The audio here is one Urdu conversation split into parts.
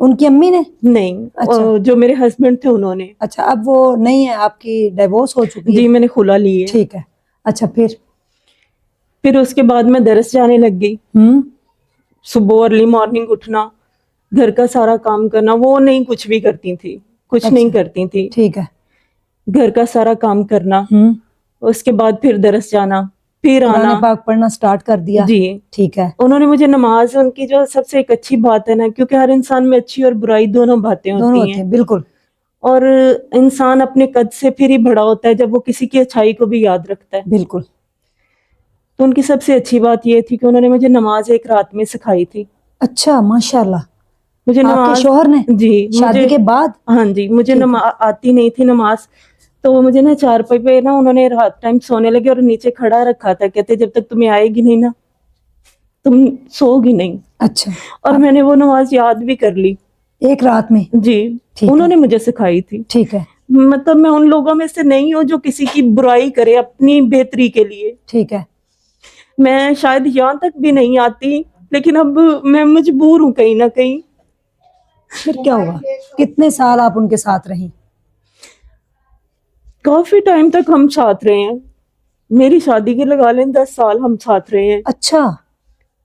ان کی امی نے؟ نہیں، اچھا جو میرے ہسبینڈ تھے انہوں نے. اچھا، اب وہ نہیں ہے، آپ کی ڈیورس ہو چکی جی ہے؟ میں نے خلا لی ہے. ٹھیک ہے. اچھا پھر اس کے بعد میں درس جانے لگ گئی. ہوں صبح ارلی مارننگ اٹھنا، گھر کا سارا کام کرنا. وہ نہیں کچھ بھی کرتی تھی، کچھ نہیں اچھا کرتی تھی. ٹھیک ہے. گھر کا سارا کام کرنا، ہوں اس کے بعد پھر درس جانا، پھر قرآن آنا. پاک پڑھنا سٹارٹ کر دیا؟ جی ٹھیک ہے. انہوں نے مجھے نماز، ان کی جو سب سے ایک اچھی بات ہے نا، کیونکہ ہر انسان میں اچھی اور برائی دونوں باتیں دونوں ہوتی ہوتے ہیں، ہیں بالکل. اور انسان اپنے قد سے پھر ہی بڑا ہوتا ہے جب وہ کسی کی اچھائی کو بھی یاد رکھتا ہے. بالکل. تو ان کی سب سے اچھی بات یہ تھی کہ انہوں نے مجھے نماز ایک رات میں سکھائی تھی. اچھا ماشاء اللہ. مجھے آپ کے نماز، شوہر نے؟ جی شادی مجھے، کے بعد؟ ہاں جی مجھے ٹھیک ہے. آتی نہیں تھی نماز. تو وہ مجھے نا چارپائی پہ نا انہوں نے رات ٹائم سونے لگے اور نیچے کھڑا رکھا تھا. کہتے جب تک تمہیں آئے گی نہیں نا تم سو گی نہیں. اچھا اور میں نے وہ نماز یاد بھی کر لی. ایک رات میں؟ جی ٹھیک انہوں ہے. نے مجھے سکھائی تھی. ٹھیک ہے. مطلب میں ان لوگوں میں سے نہیں ہوں جو کسی کی برائی کرے اپنی بہتری کے لیے. ٹھیک ہے. میں شاید یہاں تک بھی نہیں آتی، لیکن اب میں مجبور ہوں کہیں نہ کہیں. پھر کیا ہوا؟ کتنے سال آپ ان کے ساتھ رہیں؟ کافی ٹائم تک ہم ساتھ رہے ہیں. میری شادی کے لگا لیں 10 سال ہم ساتھ رہے ہیں. اچھا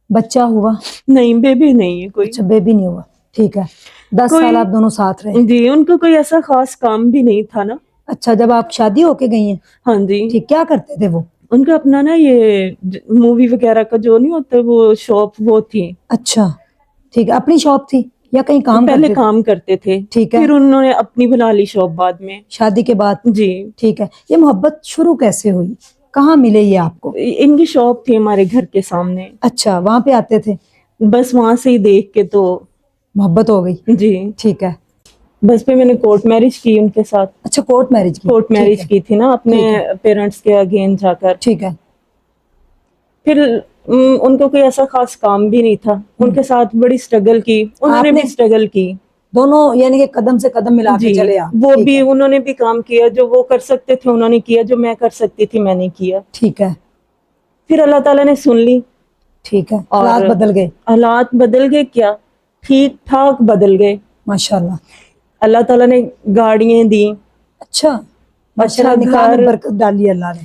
بچہ ہوا؟ نہیں، بیبی نہیں ہے کوئی. اچھا بیبی نہیں ہوا. ٹھیک ہے. 10 سال کوئی آپ دونوں ساتھ رہے. جی ان کو کوئی ایسا خاص کام بھی نہیں تھا نا. اچھا جب آپ شادی ہو کے گئی ہیں؟ ہاں جی. ٹھیک. کیا کرتے تھے وہ؟ ان کا اپنا نا یہ مووی وغیرہ کا جو نہیں ہوتا وہ شاپ وہ تھی. اچھا ٹھیک ہے. اپنی شاپ تھی یا کہیں کام پہلے کرتے تھے؟ کام کرتے تھے، ٹھیک ہے. پھر انہوں نے اپنی بنا لی شاپ بعد میں. شادی کے بعد؟ جی. ٹھیک ہے. یہ محبت شروع کیسے ہوئی؟ کہاں ملے یہ آپ کو؟ ان کی شاپ تھی ہمارے گھر کے سامنے. اچھا وہاں پہ آتے تھے؟ بس وہاں سے ہی دیکھ کے تو محبت ہو گئی؟ جی. ٹھیک ہے. بس پہ میں نے کورٹ میرج کی ان کے ساتھ. اچھا کورٹ میرج کی؟ کورٹ ٹھیک میرج ہے. کی تھی نا اپنے ٹھیک ہے. پیرنٹس کے اگین جا کر. ٹھیک ہے. پھر ان کو کوئی ایسا خاص کام بھی نہیں تھا. ان کے ساتھ بڑی سٹرگل کی، انہوں نے آپ بھی سٹرگل کی. دونوں یعنی کہ قدم سے قدم ملا کے جی چلے آپ. وہ ٹھیک بھی ہے. انہوں نے بھی کام کیا، جو وہ کر سکتے تھے انہوں نے کیا، جو میں کر سکتی تھی میں نے کیا. ٹھیک ہے. پھر اللہ تعالیٰ نے سن لی. ٹھیک ہے. اور حالات بدل گئے؟ حالات بدل گئے، کیا ٹھیک ٹھاک بدل گئے. ماشاء اللہ. اللہ تعالیٰ نے گاڑیاں دی. اچھا ماشاء اچھا اللہ. نکاح میں گھر، برکت ڈالی اللہ نے.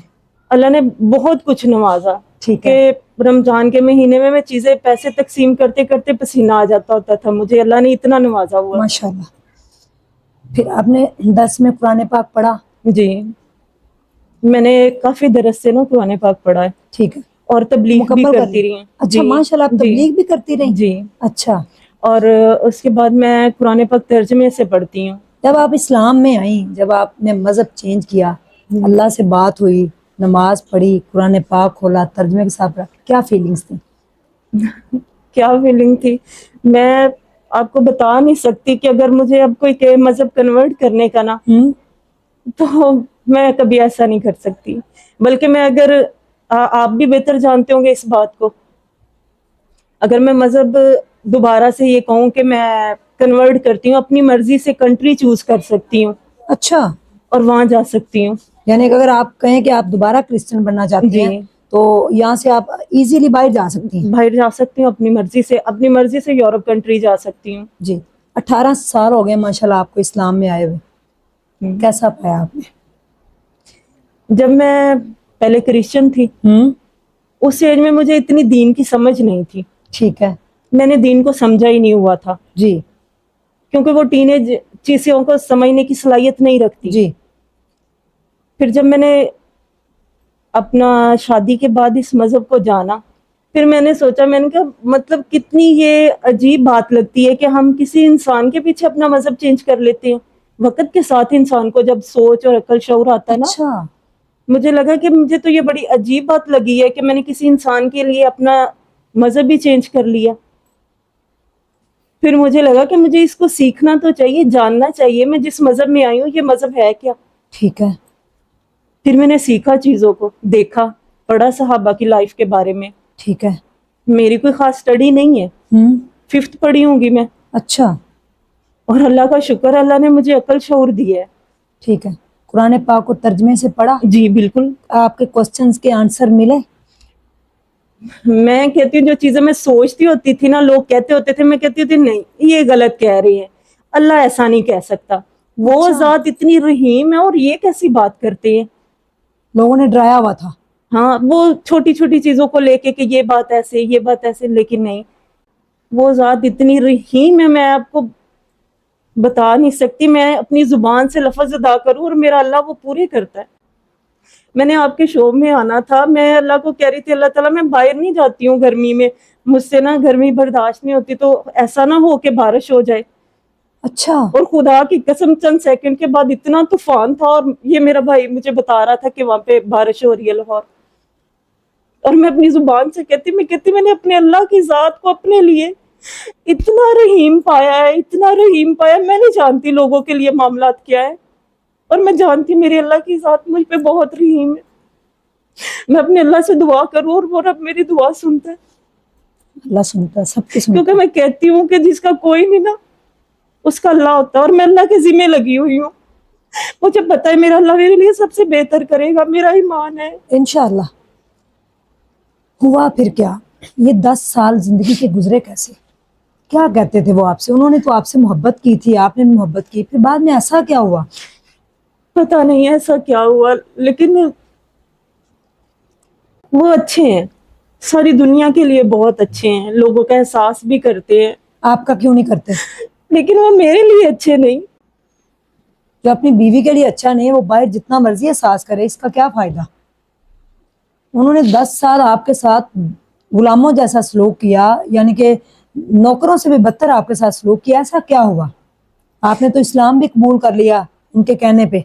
اللہ نے بہت کچھ نوازا. ٹھیک ہے. کہ رمضان کے مہینے میں چیزیں پیسے تقسیم کرتے کرتے پسینہ آ جاتا ہوتا تھا مجھے. اللہ نے اتنا نوازا ہوا. ماشاء اللہ. پھر آپ نے 10 میں قرآن پاک پڑھا؟ جی میں نے کافی درس سے نا قرآن پاک پڑھا ہے. ٹھیک ہے. اور تبلیغ بھی مکمل کر کرتی لی؟ رہی ہوں. اچھا جی ماشاء اللہ. آپ جی تبلیغ بھی کرتی رہی؟ جی. اچھا. اور اس کے بعد میں قرآن پاک ترجمے سے پڑھتی ہوں. جب آپ اسلام میں آئیں، جب آپ نے مذہب چینج کیا، اللہ سے بات ہوئی، نماز پڑھی، قرآن پاک کھولا، ترجمے کے ساتھ پڑھا، کیا فیلنگس تھی؟ کیا فیلنگ تھی میں آپ کو بتا نہیں سکتی. کہ اگر مجھے اب کوئی کہ مذہب کنورٹ کرنے کا نا تو میں کبھی ایسا نہیں کر سکتی. بلکہ میں اگر آپ بھی بہتر جانتے ہوں گے اس بات کو، اگر میں مذہب دوبارہ سے یہ کہوں کہ میں کنورٹ کرتی ہوں، اپنی مرضی سے کنٹری چوز کر سکتی ہوں اچھا اور وہاں جا سکتی ہوں. یعنی کہ اگر آپ کہیں کہ آپ دوبارہ کرسچن بننا چاہتی جی ہیں تو یہاں سے آپ ایزیلی باہر جا سکتی ہیں؟ باہر جا سکتی ہوں اپنی مرضی سے یورپ کنٹری جا سکتی ہوں. جی. 18 سال ہو گئے ماشاء اللہ آپ کو اسلام میں آئے ہوئے. کیسا پایا آپ نے؟ جب میں پہلے کرسچن تھی اس ایج میں مجھے اتنی دین کی سمجھ نہیں تھی. ٹھیک ہے. میں نے دین کو سمجھا ہی نہیں ہوا تھا. جی. کیونکہ وہ ٹین ایج چیزوں کو سمجھنے کی صلاحیت نہیں رکھتی. جی. پھر جب میں نے اپنا شادی کے بعد اس مذہب کو جانا، پھر میں نے سوچا، میں نے کہا مطلب کتنی یہ عجیب بات لگتی ہے کہ ہم کسی انسان کے پیچھے اپنا مذہب چینج کر لیتے ہیں. وقت کے ساتھ انسان کو جب سوچ اور عقل شعور آتا ہے نا، اچھا. مجھے لگا کہ مجھے تو یہ بڑی عجیب بات لگی ہے کہ میں نے کسی انسان کے لیے اپنا مذہب ہی چینج کر لیا. پھر مجھے لگا کہ مجھے اس کو سیکھنا تو چاہیے، جاننا چاہیے میں جس مذہب میں آئی ہوں یہ مذہب ہے کیا. ٹھیک ہے. پھر میں نے سیکھا، چیزوں کو دیکھا، پڑھا صحابہ کی لائف کے بارے میں. ٹھیک ہے. میری کوئی خاص اسٹڈی نہیں ہے، 5th پڑھی ہوں گی میں. اچھا. اور اللہ کا شکر ہے اللہ نے مجھے عقل شعور دی ہے. ٹھیک ہے. قرآن پاک کو ترجمے سے پڑھا؟ جی بالکل. آپ کے کوسچنز کے آنسر ملے؟ میں کہتی ہوں جو چیزیں میں سوچتی ہوتی تھی نا، لوگ کہتے ہوتے تھے، میں کہتی ہوتی نہیں یہ غلط کہہ رہی ہے، اللہ ایسا نہیں کہہ سکتا، وہ اچھا، ذات اتنی رحیم ہے اور یہ کیسی بات کرتے ہیں. لوگوں نے ڈرایا ہوا تھا. ہاں وہ چھوٹی چھوٹی چیزوں کو لے کے کہ یہ بات ایسے یہ بات ایسے، لیکن نہیں، وہ ذات اتنی رحیم ہے، میں آپ کو بتا نہیں سکتی. میں اپنی زبان سے لفظ ادا کروں اور میرا اللہ وہ پورے کرتا ہے. میں نے آپ کے شو میں آنا تھا، میں اللہ کو کہہ رہی تھی اللہ تعالیٰ میں باہر نہیں جاتی ہوں گرمی میں، مجھ سے نا گرمی برداشت نہیں ہوتی، تو ایسا نہ ہو کہ بارش ہو جائے. اچھا، اور خدا کی قسم چند سیکنڈ کے بعد اتنا طوفان تھا، اور یہ میرا بھائی مجھے بتا رہا تھا کہ وہاں پہ بارش ہو رہی ہے لاہور. اور میں اپنی زبان سے میں نے اپنے اللہ کی ذات کو اپنے لیے اتنا رحیم پایا ہے، اتنا رحیم پایا. میں نہیں جانتی لوگوں کے لیے معاملات کیا ہے، اور میں جانتی میرے اللہ کی ذات مجھ پہ بہت رحیم ہے. میں اپنے اللہ سے دعا کروں اور وہ رب میری دعا سنتا ہے، اللہ سنتا ہے، سب کی سنتا کیونکہ ہے. میں کہتی ہوں کہ جس کا کوئی نہیں نا اس کا اللہ ہوتا ہے، اور میں اللہ کے ذمہ لگی ہوئی ہوں. مجھے پتا ہے میرا اللہ میرے لیے سب سے بہتر کرے گا، میرا ایمان ہے. انشاءاللہ. ہوا پھر کیا؟ یہ 10 سال زندگی کے گزرے کیسے؟ کیا کہتے تھے وہ آپ سے؟ انہوں نے تو آپ سے محبت کی تھی، آپ نے بھی محبت کی، پھر بعد میں ایسا کیا ہوا؟ پتا نہیں ایسا کیا ہوا، لیکن وہ اچھے ہیں، ساری دنیا کے لیے بہت اچھے ہیں، لوگوں کا احساس بھی کرتے ہیں، آپ کا کیوں نہیں کرتے؟ لیکن وہ میرے لیے اچھے نہیں. جو اپنی بیوی کے لیے اچھا نہیں ہے وہ باہر جتنا مرضی احساس کرے، اس کا کیا فائدہ؟ انہوں نے 10 سال آپ کے ساتھ غلاموں جیسا سلوک کیا، یعنی کہ نوکروں سے بھی بدتر آپ کے ساتھ سلوک کیا. ایسا کیا ہوا؟ آپ نے تو اسلام بھی قبول کر لیا ان کے کہنے پہ.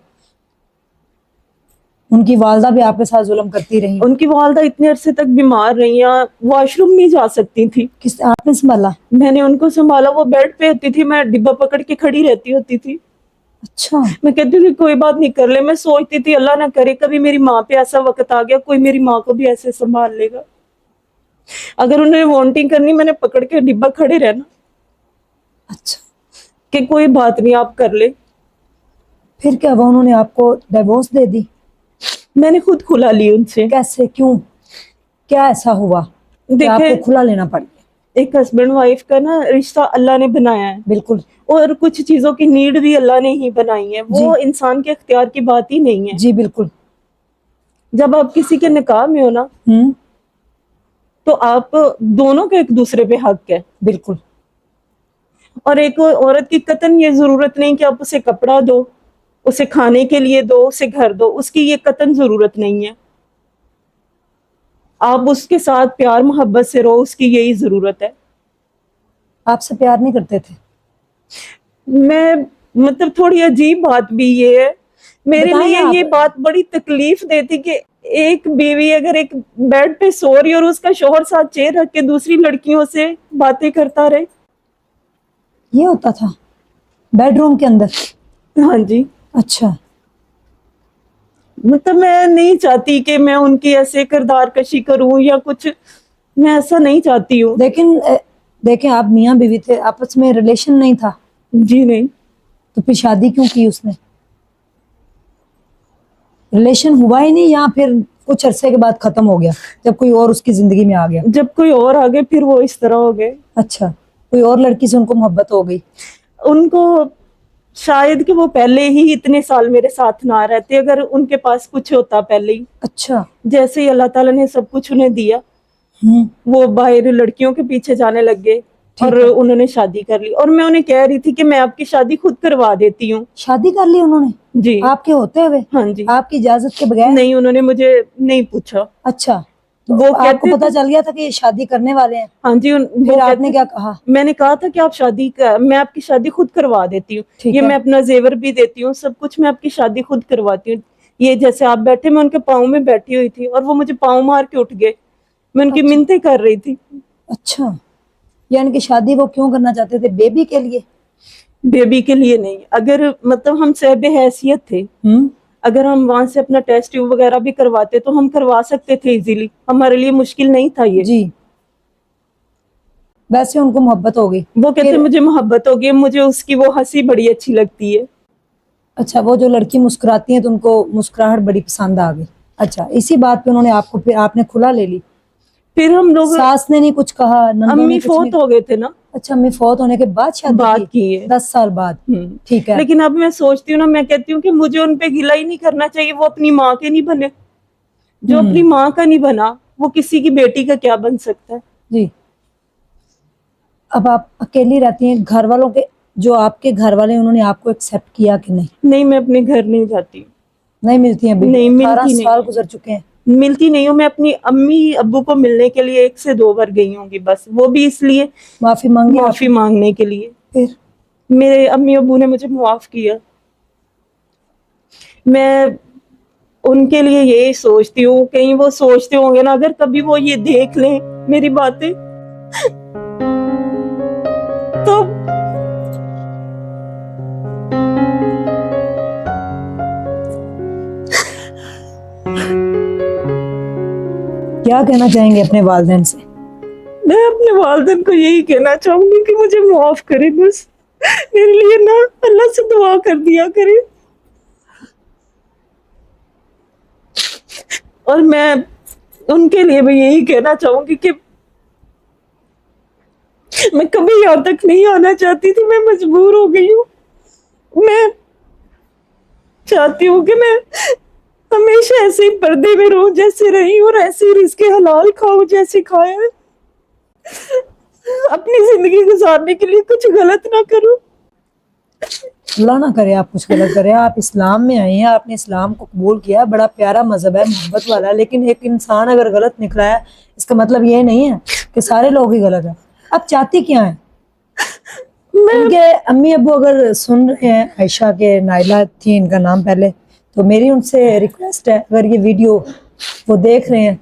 ان کی والدہ بھی آپ کے ساتھ ظلم کرتی رہی. ان کی والدہ اتنے عرصے تک بیمار رہی ہیں، واش روم نہیں جا سکتی تھی. کس آپ نے سنبھالا؟ میں نے ان کو سنبھالا، وہ بیڈ پہ ہوتی تھی، میں ڈبہ پکڑ کے کھڑی رہتی ہوتی تھی. اچھا، میں کہتی تھی کوئی بات نہیں، کر لے. میں سوچتی تھی اللہ نہ کرے کبھی میری ماں پہ ایسا وقت آ گیا کوئی میری ماں کو بھی ایسے سنبھال لے گا. اگر انہوں نے وانٹنگ کرنی میں نے پکڑ کے ڈبہ کھڑے رہنا اچھا. کہ کوئی بات نہیں آپ کر لے. پھر کیا ہوا؟ انہوں نے آپ کو ڈیورس دے دی؟ میں نے خود کھلا لی ان سے. کیسے؟ کیوں؟ کیا ایسا ہوا کہ آپ کو دیکھیں، کھلا لینا پڑ گیا؟ ایک ہسبینڈ وائف کا نا رشتہ اللہ نے بنایا ہے، بالکل. اور کچھ چیزوں کی نیڈ بھی اللہ نے ہی بنائی ہے، جی وہ انسان کے اختیار کی بات ہی نہیں ہے. جی بالکل. جب آپ کسی کے نکاح میں ہو نا ہوں، تو آپ دونوں کے ایک دوسرے پہ حق ہے. بالکل. اور ایک عورت کی قطعاً یہ ضرورت نہیں کہ آپ اسے کپڑا دو، اسے کھانے کے لیے دو، اسے گھر دو، اس کی یہ قطعاً ضرورت نہیں ہے. آپ اس کے ساتھ پیار محبت سے رہو، اس کی یہی ضرورت ہے. آپ سے پیار نہیں کرتے تھے؟ میں مطلب تھوڑی عجیب بات بھی یہ ہے میرے بتائیں لیے، آپ. یہ بات بڑی تکلیف دیتی کہ ایک بیوی اگر ایک بیڈ پہ سو رہی اور اس کا شوہر ساتھ چیئر رکھ کے دوسری لڑکیوں سے باتیں کرتا رہے. یہ ہوتا تھا بیڈ روم کے اندر؟ ہاں جی. اچھا. مطلب میں نہیں چاہتی کہ میں ان کی ایسے کردار کشی کروں یا کچھ، میں ایسا نہیں چاہتی ہوں. لیکن دیکھیں آپ میاں بیوی تھے، آپس میں ریلیشن نہیں تھا، جی نہیں. تو پھر شادی کیوں کی اس نے؟ ریلیشن ہوا ہی نہیں، یا پھر کچھ عرصے کے بعد ختم ہو گیا جب کوئی اور اس کی زندگی میں آ گیا؟ جب کوئی اور آگے پھر وہ اس طرح ہو گئے. اچھا، کوئی اور لڑکی سے ان کو محبت ہو گئی؟ ان کو شاید کہ وہ پہلے ہی اتنے سال میرے ساتھ نہ رہتے اگر ان کے پاس کچھ ہوتا پہلے ہی. اچھا. جیسے ہی اللہ تعالیٰ نے سب کچھ انہیں دیا ہوں، وہ باہر لڑکیوں کے پیچھے جانے لگ گئے اور ٹھیک ہے. انہوں نے شادی کر لی. اور میں انہیں کہہ رہی تھی کہ میں آپ کی شادی خود کروا دیتی ہوں. شادی کر لی انہوں نے جی. آپ کے ہوتے ہوئے؟ ہاں جی. آپ کی اجازت کے بغیر؟ نہیں، انہوں نے مجھے نہیں پوچھا. اچھا، تو وہ آپ کو کہتے پتا تھے چل گیا تھا کہ یہ شادی کرنے والے ہیں؟ ہاں جی. پھر آپ نے کیا کہا؟ میں نے کہا تھا کہ آپ شادی میں آپ کی شادی خود کروا دیتی ہوں، ٹھیک یہ ہے. میں اپنا زیور بھی دیتی ہوں، سب کچھ میں آپ کی شادی خود کرواتی ہوں. یہ جیسے آپ بیٹھے میں ان کے پاؤں میں بیٹھی ہوئی تھی اور وہ مجھے پاؤں مار کے اٹھ گئے. میں ان کی اچھا. منتیں کر رہی تھی. اچھا، یعنی کہ شادی وہ کیوں کرنا چاہتے تھے؟ بیبی کے لیے؟ بیبی کے لیے نہیں. اگر مطلب ہم صاحب حیثیت تھے، ہوں، اگر ہم وہاں سے اپنا ٹیسٹ ٹیوب وغیرہ بھی کرواتے تو ہم کروا سکتے تھے ایزیلی، ہمارے لیے مشکل نہیں تھا یہ. جی. ویسے ان کو محبت ہو گئی؟ وہ کہتے پھر مجھے محبت ہوگی، مجھے اس کی وہ ہنسی بڑی اچھی لگتی ہے. اچھا، وہ جو لڑکی مسکراتی ہیں تو ان کو مسکراہٹ بڑی پسند آ گئی. اچھا، اسی بات پہ انہوں نے آپ کو، پھر آپ نے کھلا لے لی؟ پھر ہم لوگ ساس نے نہیں کچھ کہا, نندوں امی نے کچھ فوت نہیں؟ ہو گئے تھے نا, اچھا, امی فوت ہونے کے بعد شادی بات کی ہے. 10 سال بعد. ٹھیک ہے. لیکن اب میں سوچتی ہوں نا, میں کہتی ہوں کہ مجھے ان پہ گلہ ہی نہیں کرنا چاہیے, وہ اپنی ماں کے نہیں بنے. جو اپنی ماں کا نہیں بنا وہ کسی کی بیٹی کا کیا بن سکتا ہے. جی. اب آپ اکیلی رہتی ہیں, گھر والوں کے, جو آپ کے گھر والے انہوں نے آپ کو ایکسیپٹ کیا کہ نہیں؟ نہیں, میں اپنے گھر نہیں جاتی. نہیں ملتی ہیں ابھی؟ نہیں 18 ملتی سال نہیں, گزر چکے ہیں. ملتی نہیں ہوں. میں اپنی امی ابو کو ملنے کے لیے 1 سے 2 بار گئی ہوں گی بس, وہ بھی اس لیے معافی مانگی آپ معافی نے؟ مانگنے کے لیے. پھر میرے امی ابو نے مجھے معاف کیا. میں ان کے لیے یہی سوچتی ہوں, کہیں وہ سوچتے ہوں گے نا, اگر کبھی وہ یہ دیکھ لیں میری باتیں تو کیا کہنا چاہیں گے اپنے والدین سے؟ میں اپنے والدین کو یہی کہنا چاہوں گی کہ مجھے معاف کرے, بس میرے لیے نا اللہ سے دعا کر دیا کرے. اور میں ان کے لیے بھی یہی کہنا چاہوں گی کہ میں کبھی یہاں تک نہیں آنا چاہتی تھی, میں مجبور ہو گئی ہوں. میں چاہتی ہوں کہ میں ہمیشہ ایسے ہی پردے میں رہوں جیسے رہی ہوں, اور ایسے ہی رزق حلال کھاؤں جیسے کھایا ہے. اپنی زندگی گزارنے کے لیے کچھ غلط نہ کروں. اللہ نہ کرے آپ کچھ غلط کریں. آپ اسلام میں آئے ہیں, آپ نے اسلام کو قبول کیا, بڑا پیارا مذہب ہے, محبت والا ہے, لیکن ایک انسان اگر غلط نکلا ہے اس کا مطلب یہ نہیں ہے کہ سارے لوگ ہی غلط ہیں. آپ چاہتی کیا ہیں؟ ان کے امی ابو اگر سن رہے ہیں, عائشہ کے, نائلہ تھی ان کا نام پہلے, تو میری ان سے ریکویسٹ ہے, اگر یہ ویڈیو وہ دیکھ رہے ہیں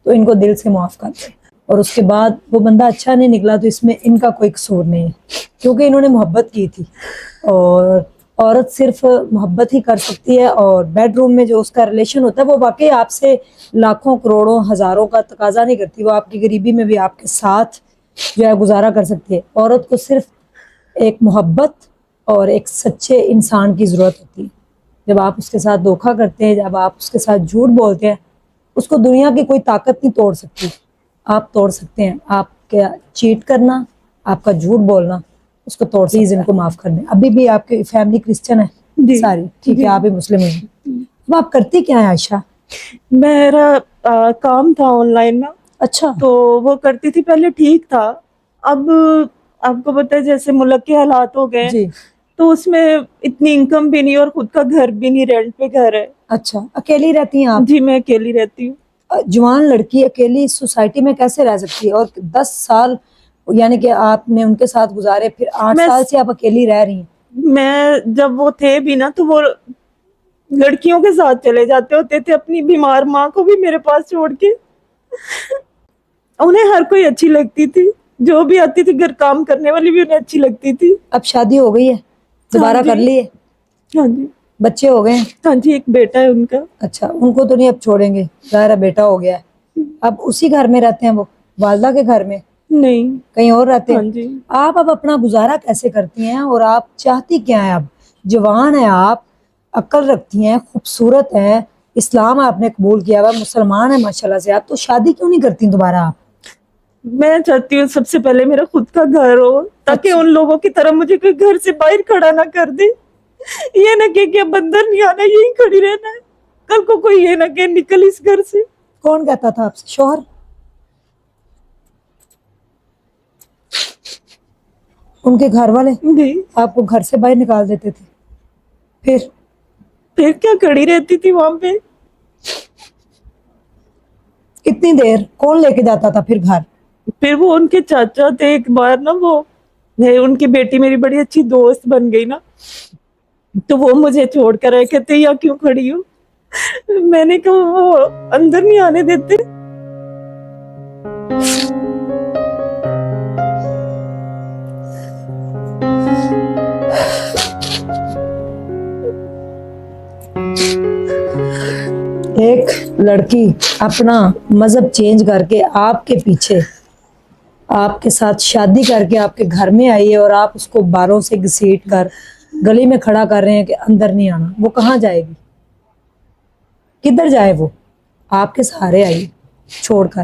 تو ان کو دل سے معاف کر دیں. اور اس کے بعد وہ بندہ اچھا نہیں نکلا تو اس میں ان کا کوئی قصور نہیں ہے, کیونکہ انہوں نے محبت کی تھی. اور عورت صرف محبت ہی کر سکتی ہے, اور بیڈ روم میں جو اس کا ریلیشن ہوتا ہے وہ واقعی آپ سے لاکھوں کروڑوں ہزاروں کا تقاضا نہیں کرتی. وہ آپ کی غریبی میں بھی آپ کے ساتھ جو ہے گزارا کر سکتی ہے. عورت کو صرف ایک محبت اور ایک سچے انسان کی ضرورت ہوتی ہے. جب آپ اس کے ساتھ دھوکا کرتے ہیں, جب آپ اس کے ساتھ جھوٹ بولتے ہیں, اس کو دنیا کی کوئی طاقت نہیں توڑ سکتی. آپ توڑ سکتے ہیں. آپ کا چیٹ کرنا, آپ کا جھوٹ بولنا, اس کو توڑ. پلیز ان کو معاف کر دیں. ابھی بھی آپ کی فیملی کرسچن ہے جی ساری, ٹھیک ہے, جی. آپ ہی مسلم ہیں. اب آپ کرتی کیا ہیں عائشہ؟ میرا کام تھا آن لائن نا, اچھا. تو وہ کرتی تھی پہلے, ٹھیک تھا. اب آپ کو پتہ ہے جیسے ملک کے حالات ہو گئے, جی. تو اس میں اتنی انکم بھی نہیں, اور خود کا گھر بھی نہیں, رینٹ پہ گھر ہے. اچھا, اکیلی رہتی ہیں آپ؟ جی میں اکیلی رہتی ہوں. جوان لڑکی اکیلی اس سوسائٹی میں کیسے رہ سکتی ہے؟ اور 10 سال یعنی کہ آپ نے ان کے ساتھ گزارے, پھر 8 میں سال سے آپ اکیلی رہ رہی ہیں. میں جب وہ تھے بھی نا, تو وہ لڑکیوں کے ساتھ چلے جاتے ہوتے تھے, اپنی بیمار ماں کو بھی میرے پاس چھوڑ کے. انہیں ہر کوئی اچھی لگتی تھی, جو بھی آتی تھی گھر کام کرنے والی بھی انہیں اچھی لگتی تھی. اب شادی ہو گئی ہے, ہاں دوبارہ جی, کر لی ہے؟ ہاں جی, بچے ہو گئے ہیں؟ ہاں جی, ایک بیٹا ہے ان کا. اچھا, ان کو تو نہیں اب چھوڑیں گے, ظاہر بیٹا ہو گیا ہے. اب اسی گھر میں رہتے ہیں وہ, والدہ کے گھر میں؟ نہیں. کہیں اور رہتے ہاں ہیں؟ جی. آپ اب اپنا گزارا کیسے کرتی ہیں, اور آپ چاہتی کیا ہیں؟ اب جوان ہیں آپ, عقل رکھتی ہیں, خوبصورت ہیں, اسلام آپ نے قبول کیا ہوا, مسلمان ہیں ماشاءاللہ سے آپ, تو شادی کیوں نہیں کرتی دوبارہ آپ؟ میں چاہتی ہوں سب سے پہلے میرا خود کا گھر ہو, تاکہ اچھا. ان لوگوں کی طرح مجھے کوئی گھر سے باہر کھڑا نہ کر دے. یہ نہ کہ اب اندر نہیں آنا, یہی کھڑی رہنا ہے. کل کو کوئی یہ نہ کہ نکل اس گھر سے. کون کہتا تھا آپ سے؟ شوہر؟ ان کے گھر والے جی. آپ کو گھر سے باہر نکال دیتے تھے؟ پھر کیا کھڑی رہتی تھی وہاں پہ. کتنی دیر کون لے کے جاتا تھا پھر گھر؟ پھر وہ ان کے چاچا تھے, ایک بار نا وہ ان کی بیٹی میری بڑی اچھی دوست بن گئی نا, تو وہ مجھے چھوڑ کر آئے, کہتے یا کیوں کھڑی ہوں. میں نے کہا وہ اندر نہیں آنے دیتے. ایک لڑکی اپنا مذہب چینج کر کے آپ کے پیچھے, آپ کے ساتھ شادی کر کے آپ کے گھر میں آئی ہے, اور آپ اس کو باروں سے گھسیٹ کر گلی میں کھڑا کر رہے ہیں کہ اندر نہیں آنا. وہ کہاں جائے گی؟ کدھر جائے وہ؟ آپ کے سہارے آئی چھوڑ کر.